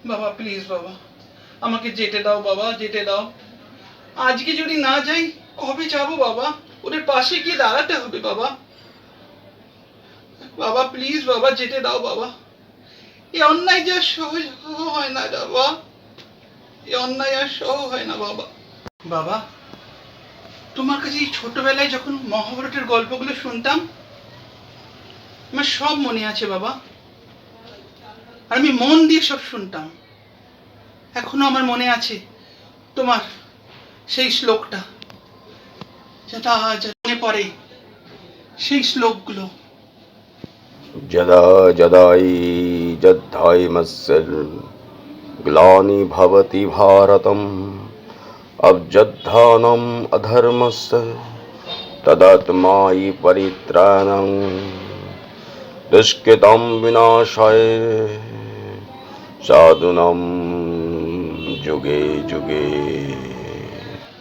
বাবা প্লিজ বাবা, আমাকে যেতে দাও বাবা, যেতে দাও। আজকে যদি না যাই কবে যাবো বাবা? ওদের পাশে গিয়ে দাঁড়াতে হবে বাবা। বাবা প্লিজ বাবা, যেতে দাও বাবা। এই অন্যায় যা সহ্য হয় না বাবা, এই অন্যায় আর সহ হয় না বাবা। বাবা, তোমার কাছে এই ছোটবেলায় যখন মহাভারতের গল্পগুলো শুনতাম, আমার সব মনে আছে বাবা। আর আমি মন দিয়ে সব শুনতাম। এখনো আমার মনে আছে তোমার সেই শ্লোকটা, যেটা আজ মনে পড়ে, সেই শ্লোকগুলো। यदा यदा हि यद्धर्मस्य ग्लानिर्भवति भारतम् अभ्युत्थानम् अधर्मस्य तदात्मायि परित्राणम् दुष्कृतं विनाशाय साधूनां जुगे जुगे।